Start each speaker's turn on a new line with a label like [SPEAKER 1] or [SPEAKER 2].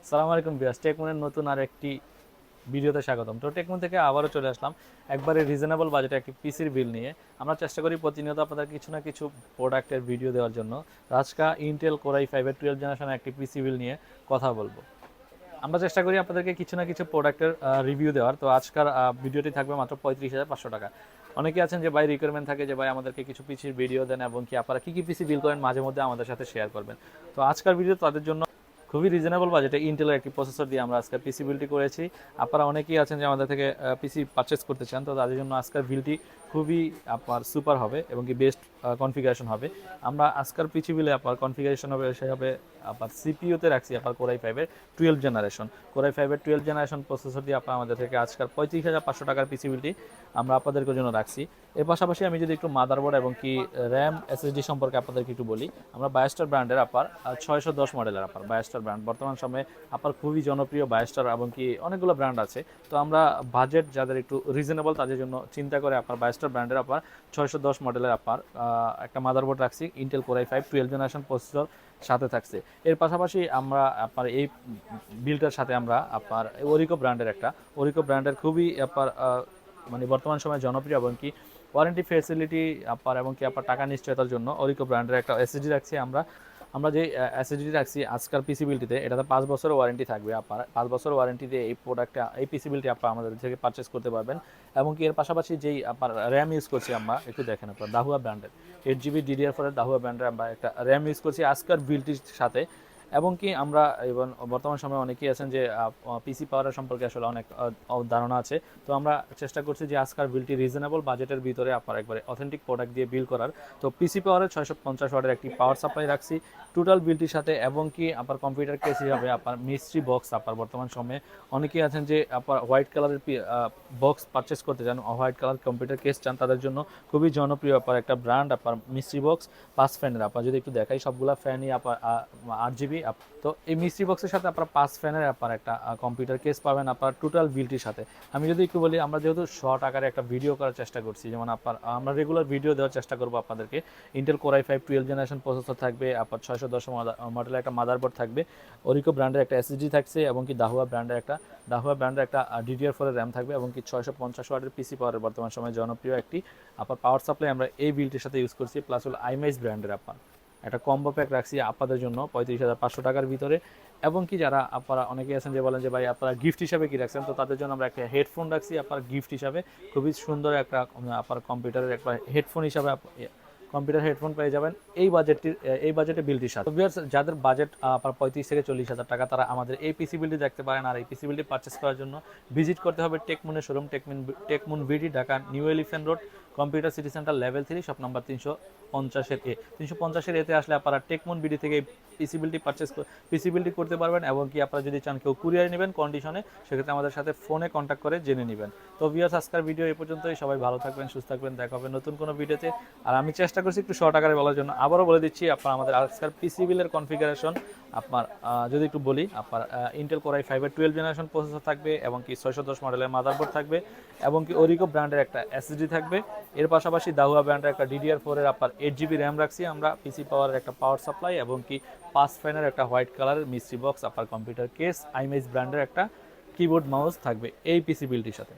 [SPEAKER 1] সালাম আলাইকুম ভিউয়ার্স, টেকমনের নতুন আর একটি ভিডিওতে স্বাগতম। তো টেকমন থেকে আবারও চলে আসলাম একবারে রিজনেবল বাজেটে একটি পিসির বিল নিয়ে। আমরা চেষ্টা করি প্রতিনিয়ত আপনাদের কিছু না কিছু প্রোডাক্টের ভিডিও দেওয়ার জন্য। আজকে ইন্টেল কোর i5-এর 12 জেনারেশনের একটি পিসি বিল নিয়ে কথা বলবো। আমরা চেষ্টা করি আপনাদেরকে কিছু না কিছু প্রোডাক্টের রিভিউ দেওয়ার। তো আজকের ভিডিওটি থাকবে মাত্র 35,500 টাকা। অনেকে আছেন যে ভাই রিকোয়ারমেন্ট থাকে যে ভাই আমাদেরকে কিছু পিসির ভিডিও দেন এবং কি আপনারা কী কী পিসি বিল করেন মাঝে মধ্যে আমাদের সাথে শেয়ার করবেন। তো আজকের ভিডিও তাদের জন্য খুবই রিজনেবল বাজেটে ইন্টেলের একটি প্রসেসর দিয়ে আমরা আজকে পিসি বিলটি করেছি। আপনারা অনেকেই আছেন যে আমাদের থেকে পিসি পারচেস করতে চান, তো তাদের জন্য আজকের বিলটি খুবই আপনার সুপার হবে এবং কি বেস্ট কনফিগারেশন হবে। আমরা আজকের পিসি বিলে আপনার কনফিগারেশন হবে সে হবে আপনার সিপিইউতে রাখছি আপনার কোর i5-এর 12 জেনারেশন। কোর i5-এর 12 জেনারেশন প্রসেসর দিয়ে আপনার আমাদের থেকে আজকের 35,500 টাকার পিসি বিলটি আমরা আপনাদের জন্য রাখছি। এর পাশাপাশি আমি যদি একটু মাদারবোর্ড এবং কি র্যাম এসএসডি সম্পর্কে আপনাদেরকে একটু বলি, আমরা বায়োস্টার ব্র্যান্ডের আপনার 610 মডেলের আপনার বায়োস্টার ব্র্যান্ড বর্তমান সময়ে আপনার খুবই জনপ্রিয় বায়োস্টার এবং কি অনেকগুলো ব্র্যান্ড আছে। তো আমরা বাজেট যাদের একটু রিজনেবল তাদের জন্য চিন্তা করে আপনার বায়োস্টার ব্র্যান্ডের আপনার 610 মডেলের আপনার একটা মাদারবোর্ড রাখছি Intel core i5 12 generation processor সাথে থাকছে। এর পাশাপাশি আমরা আপনার এই বিলটার সাথে আমরা আপনার ওরিকো ব্র্যান্ডের খুবই আপনার মানে বর্তমান সময়ে জনপ্রিয় এবং কি ওয়ারেন্টি ফ্যাসিলিটি আপনার এবং কি আপনার টাকা নিশ্চয়তার জন্য ওরিকো ব্র্যান্ডের একটা এসএসডি রাখছি আমরা। আমরা যে এসএসডি রাখছি আজকাল পিসি বিলটিতে, এটাতে 5 বছরের ওয়ারেন্টি থাকবে। আপনার 5 বছরের ওয়ারেন্টি দিয়ে এই প্রোডাক্টটা এই পিসি বিলটি আপনার আমাদের থেকে পারচেস করতে পারবেন। এবং কি এর পাশাপাশি যেই আপনার র্যাম ইউজ করছি আমরা একটু দেখেন, আপনার দাহুয়া ব্র্যান্ডের 8GB DDR4 এর দাহুয়া ব্র্যান্ডের আমরা একটা র্যাম ইউজ করছি আজকাল বিলটির সাথে। এবং কি আমরা এবং বর্তমান সময়ে অনেকেই আছেন যে পিসি পাওয়ার সম্পর্কে আসলে অনেক ধারণা আছে। তো আমরা চেষ্টা করছি যে আজকাল বিলটি রিজনেবল বাজেটের ভিতরে আপনার একবারে অথেন্টিক প্রোডাক্ট দিয়ে বিল করার। তো পিসি পাওয়ারের 650 ওয়াটের একটি পাওয়ার সাপ্লাই রাখছি টোটাল বিলটির সাথে। এবং কি আপনার কম্পিউটার কেস হিসাবে আপনার মিস্ট্রি বক্স আপনার বর্তমান সময়ে অনেকেই আছেন যে আপনার হোয়াইট কালারের বক্স পারচেস করতে চান, হোয়াইট কালার কম্পিউটার কেস চান, তাদের জন্য খুবই জনপ্রিয় আপনার একটা ব্র্যান্ড আপনার মিস্ট্রি বক্স 5 ফ্যানের। আপনার যদি একটু দেখাই সবগুলা ফ্যানই আপনার 8GB। তো এই মিস্ট্রি বক্সের সাথে আপনার 5 ফ্যানের আপনার একটা কম্পিউটার কেস পাবেন আপনার টোটাল বিলটির সাথে। আমি যদি একটু বলি, আমরা যেহেতু শর্ট আকারে একটা ভিডিও করার চেষ্টা করছি, যেমন আপনার আমরা রেগুলার ভিডিও দেওয়ার চেষ্টা করবো আপনাদেরকে। Intel core i5 12 generation processor থাকবে, আপনার 610 মডেলের একটা মাদারবোর্ড থাকবে, ওরিকো ব্র্যান্ডের একটা এসএসডি থাকছে এবং কি দাহুয়া ব্র্যান্ডের একটা DDR4 এর র্যাম থাকবে এবং কি 650 ওয়াটের পিসি পাওয়ারের বর্তমান সময়ে জনপ্রিয় একটি আপনার পাওয়ার সাপ্লাই আমরা এই বিলটির সাথে ইউজ করছি। প্লাস হলো আইমাইস ব্র্যান্ডের আপনার একটা কম্বো প্যাক রাখছি আপনাদের জন্য 35,500 টাকার ভিতরে। এবং কি যারা আপনারা অনেকেই আছেন যে বলেন যে ভাই আপনারা গিফট হিসাবে কি রাখছেন, তো তাদের জন্য আমরা একটা হেডফোন রাখছি আপনার গিফট হিসাবে। খুবই সুন্দর একটা আপনার কম্পিউটারের একটা হেডফোন হিসাবে কম্পিউটার হেডফোন পেয়ে যাবেন এই বাজেটে বিলটির সাথে। যাদের বাজেট আপনার 35 থেকে 40,000 টাকা, তারা আমাদের এই পিসি বিলটি দেখতে পারেন। আর এই পিসি বিলটি পারচেস করার জন্য ভিজিট করতে হবে টেকমুনের showroom, Techmoon BD, Dhaka New Elephant Road, Computer City Centre level 3, shop number 350 এতে আসলে আপনারা টেকমুন ভিডি থেকে পিসি বিলটি করতে পারবেন। এবং কি আপনারা যদি চান কেউ কুরিয়ার নেবেন কন্ডিশনে, সেক্ষেত্রে আমাদের সাথে ফোনে কন্ট্যাক্ট করে জেনে নেবেন। তো ভিউয়ার্স, আজকের ভিডিও এই পর্যন্তই। সবাই ভালো থাকবেন, সুস্থ থাকবেন, দেখা হবে নতুন কোনো ভিডিওতে। আর আমি চেষ্টা করছি একটু শর্ট আকারে বলার জন্য। আবারও বলে দিচ্ছি, আপনার আমাদের আজকের পিসি বিলের কনফিগারেশন আপনার যদি একটু বলি, আপনার ইন্টেল কোর i5-এর 12 জেনারেশন প্রসেসর থাকবে এবং কি 610 মডেলের মাদারবোর্ড থাকবে এবং কি ওরিকো ব্র্যান্ডের একটা এসএসডি থাকবে। এর পাশাপাশি দাহুয়া ব্র্যান্ডের একটা DDR4 এর আপনার 8GB র্যাম রাখছি আমরা, পিসি পাওয়ারের একটা পাওয়ার সাপ্লাই এবং কি 5 ফ্যানের একটা হোয়াইট কালারের মিস্ট্রি বক্স আপনার কম্পিউটার কেস, আইমেজ ব্র্যান্ডের একটা কিবোর্ড মাউস থাকবে এই পিসি বিলটির সাথে।